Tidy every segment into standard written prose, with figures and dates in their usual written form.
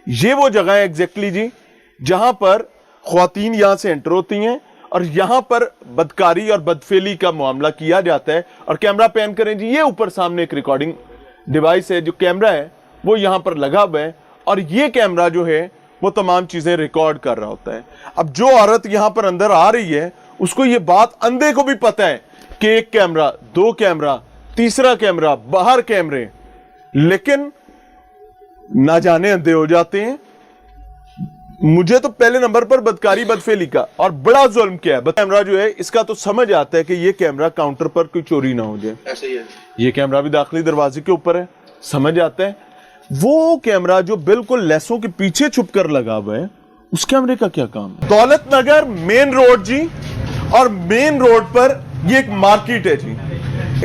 یہ وہ جگہ ہے ایگزیکٹلی جی جہاں پر خواتین یہاں سے انٹر ہوتی ہیں اور یہاں پر بدکاری اور بدفعلی کا معاملہ کیا جاتا ہے. اور کیمرہ پین کریں جی, یہ اوپر سامنے ایک ریکارڈنگ ڈیوائس ہے, جو کیمرہ ہے وہ یہاں پر لگا ہوا ہے اور یہ کیمرہ جو ہے وہ تمام چیزیں ریکارڈ کر رہا ہوتا ہے. اب جو عورت یہاں پر اندر آ رہی ہے اس کو یہ بات اندھے کو بھی پتہ ہے کہ ایک کیمرہ, دو کیمرہ, تیسرا کیمرہ, باہر کیمرے, لیکن نہ جانے اندھے ہو جاتے ہیں. مجھے تو پہلے نمبر پر بدکاری بدفعلی کا اور بڑا ظلم کیا ہے. کیمرہ جو ہے اس کا تو سمجھ آتا ہے کہ یہ کیمرہ کاؤنٹر پر کوئی چوری نہ ہو جائے. ایسے ہی ہے, یہ کیمرہ بھی داخلی دروازے کے اوپر ہے, سمجھ آتا ہے. وہ کیمرہ جو بالکل لیسوں کے پیچھے چھپ کر لگا ہوا ہے, اس کیمرے کا کیا کام ہے؟ دولت نگر مین روڈ جی, اور مین روڈ پر یہ ایک مارکیٹ ہے جی.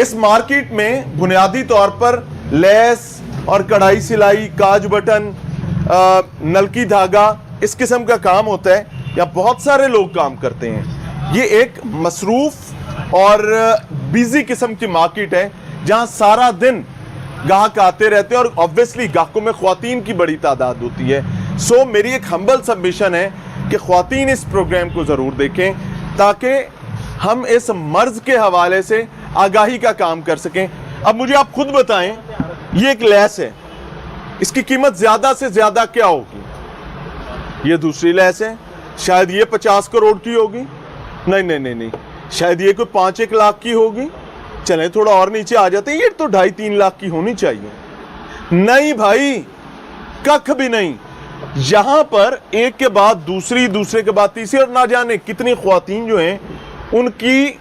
اس مارکیٹ میں بنیادی طور پر لیس اور کڑھائی سلائی, کاج بٹن, نلکی دھاگا, اس قسم کا کام ہوتا ہے. یہاں بہت سارے لوگ کام کرتے ہیں. یہ ایک مصروف اور بیزی قسم کی مارکیٹ ہے جہاں سارا دن گاہک آتے رہتے ہیں اور obviously گاہکوں میں خواتین کی بڑی تعداد ہوتی ہے. سو میری ایک ہمبل سبمیشن ہے کہ خواتین اس پروگرام کو ضرور دیکھیں تاکہ ہم اس مرض کے حوالے سے آگاہی کا کام کر سکیں. اب مجھے آپ خود بتائیں, یہ ایک لیس ہے, اس کی قیمت زیادہ سے زیادہ کیا ہوگی؟ یہ دوسری لیس ہے, شاید یہ 50 کروڑ کی ہوگی. نہیں, شاید یہ کوئی 5-1 لاکھ کی ہوگی. چلیں تھوڑا اور نیچے آ جاتے ہیں, یہ تو 2.5-3 لاکھ کی ہونی چاہیے. نہیں بھائی, ککھ بھی نہیں. یہاں پر ایک کے بعد دوسری, دوسرے کے بعد تیسری, اور نہ جانے کتنی خواتین جو ہیں ان کی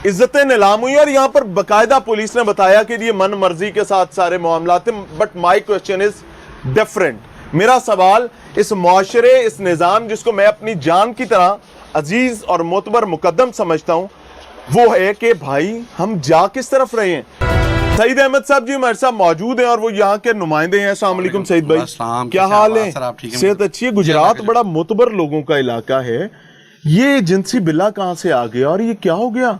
عزتیں نیلام ہوئی. اور یہاں پر باقاعدہ پولیس نے بتایا کہ یہ من مرضی کے ساتھ سارے معاملات ہیں. But my question is different. میرا سوال اس معاشرے, اس نظام جس کو میں اپنی جان کی طرح عزیز اور معتبر مقدم سمجھتا ہوں, وہ ہے کہ بھائی ہم جا کس طرف رہے ہیں. سعید احمد صاحب جی ہمارے ساتھ موجود ہیں اور وہ یہاں کے نمائندے ہیں. السلام علیکم سعید بھائی, کیا حال ہے؟ صحت اچھی ہے؟ گجرات بڑا معتبر لوگوں کا علاقہ ہے. یہ جنسی بلا کہاں سے آ گیا اور یہ کیا ہو گیا؟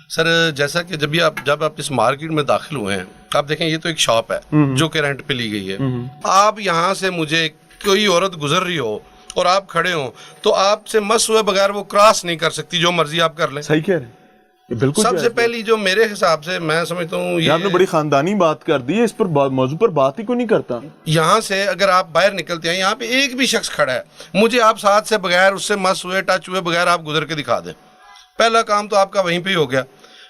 سر جیسا کہ جب آپ اس مارکیٹ میں داخل ہوئے ہیں, آپ دیکھیں یہ تو ایک شاپ ہے جو کہ رینٹ پہ لی گئی ہے. آپ یہاں سے مجھے کوئی عورت گزر رہی ہو اور آپ کھڑے ہوں تو آپ سے مس ہوئے بغیر وہ کراس نہیں کر سکتی, جو مرضی آپ کر لیں. صحیح کہہ رہے ہیں, بالکل. سب سے پہلی جو میرے حساب سے میں سمجھتا ہوں, یہ آپ نے بڑی خاندانی بات کر دی ہے, اس پر موضوع پر بات ہی کوئی نہیں کرتا. یہاں سے اگر آپ باہر نکلتے ہیں, یہاں پہ ایک بھی شخص کھڑا ہے, مجھے آپ ساتھ سے بغیر اس سے مس ہوئے, ٹچ ہوئے بغیر آپ گزر کے دکھا دیں. پہلا کام تو آپ کا وہیں پہ ہی ہو گیا.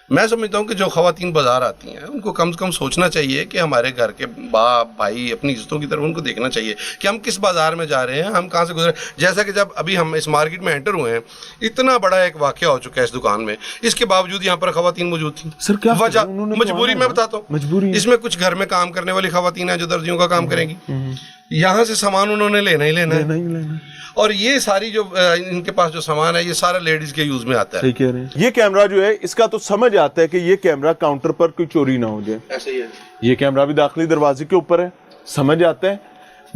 میں سمجھتا ہوں کہ جو خواتین بازار آتی ہیں ان کو کم سے کم سوچنا چاہیے کہ ہمارے گھر کے باپ بھائی اپنی عزتوں کی طرف ان کو دیکھنا چاہیے کہ ہم کس بازار میں جا رہے ہیں, ہم کہاں سے گزرے. جیسا کہ جب ابھی ہم اس مارکیٹ میں انٹر ہوئے ہیں, اتنا بڑا ایک واقعہ ہو چکا ہے اس دکان میں, اس کے باوجود یہاں پر خواتین موجود تھیں. سر کیا وجہ مجبوری, میں بتاتا ہوں مجبوری. اس میں کچھ گھر میں کام کرنے والی خواتین ہیں جو درزیوں کا کام کریں گی, یہاں سے سامان انہوں نے لینا ہی لینا ہے. اور یہ ساری جو ان کے پاس جو سامان ہے یہ سارا لیڈیز کے یوز میں آتا ہے. یہ کیمرہ جو ہے اس کا تو سمجھ آتا ہے کہ یہ کیمرہ کاؤنٹر پر کوئی چوری نہ ہو جائے. ایسے ہی ہے, یہ کیمرہ بھی داخلی دروازے کے اوپر ہے, سمجھ آتا ہے.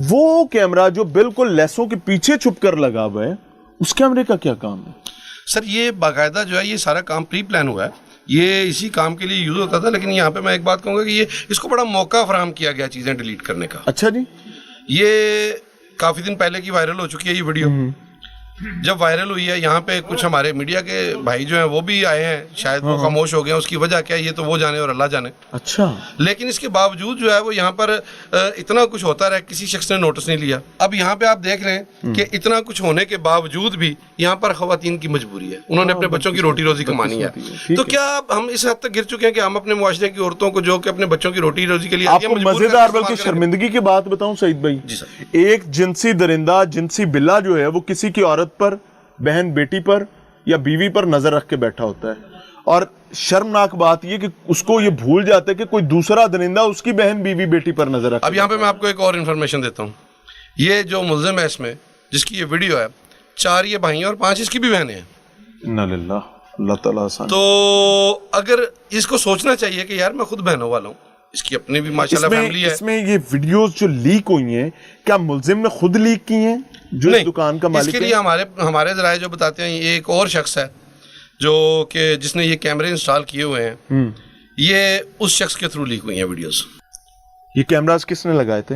وہ کیمرہ جو بالکل لیسوں کے پیچھے چھپ کر لگا ہوا ہے, اس کیمرے کا کیا کام ہے؟ سر یہ باقاعدہ جو ہے یہ سارا کام پری پلان ہوا ہے, یہ اسی کام کے لیے یوز ہوتا تھا. لیکن یہاں پہ میں ایک بات کہوں گا کہ یہ اس کو بڑا موقع فراہم کیا گیا چیزیں ڈیلیٹ کرنے کا. اچھا جی, یہ کافی دن پہلے کی وائرل ہو چکی ہے یہ ویڈیو. جب وائرل ہوئی ہے یہاں پہ کچھ ہمارے میڈیا کے بھائی جو ہیں وہ بھی آئے ہیں, شاید وہ خاموش ہو گئے ہیں. اس کی وجہ کیا ہے یہ تو وہ جانے اور اللہ جانے. اچھا. لیکن اس کے باوجود جو ہے وہ یہاں پر اتنا کچھ ہوتا رہا, کسی شخص نے نوٹس نہیں لیا. اب یہاں پہ آپ دیکھ رہے ہیں کہ اتنا کچھ ہونے کے باوجود بھی یہاں پر خواتین کی مجبوری ہے, انہوں نے اپنے بچوں کی روٹی روزی کمانی ہے. تو کیا ہم اس حد تک گر چکے ہیں کہ ہم اپنے معاشرے کی عورتوں کو جو کہ اپنے بچوں کی روٹی روزی کے لیے آپ کو مزیدار بلکہ شرمندگی کی بات بتاؤں سعید بھائی؟ جی سر. ایک جنسی درندہ, جنسی بلا جو ہے وہ کسی کی عورت پر, بہن بیٹی پر یا بیوی پر نظر رکھ کے بیٹھا ہوتا ہے, اور شرمناک بات یہ کہ اس کو یہ بھول جاتا ہے کہ کوئی دوسرا درندہ اس کی بہن بیوی بیٹی پر نظر رکھ. اب یہاں پہ میں آپ کو ایک اور انفارمیشن دیتا ہوں. یہ جو ملزم ہے اس میں, جس کی یہ ویڈیو ہے, 4 یہ بھائی ہیں اور 5 اس کی بھی بہنیں ہیں. انا للہ, اللہ تعالیٰ آسان. تو اگر اس کو سوچنا چاہیے کہ یار میں خود بہنوں والا ہوں, اس کی اپنی بھی ماشاءاللہ فیملی ہے. اس میں یہ ویڈیوز جو لیک ہوئی ہیں, کیا ملزم نے خود لیک کی ہیں جو اس دکان کا مالک ہے؟ اس کے لیے ہمارے ذرائع جو بتاتے ہیں, یہ ایک اور شخص ہے جو کہ جس نے یہ کیمرے انسٹال کیے ہوئے ہیں, یہ اس شخص کے تھرو لیک ہوئی ہیں ویڈیوز. یہ کیمراز کس نے لگائے تھے؟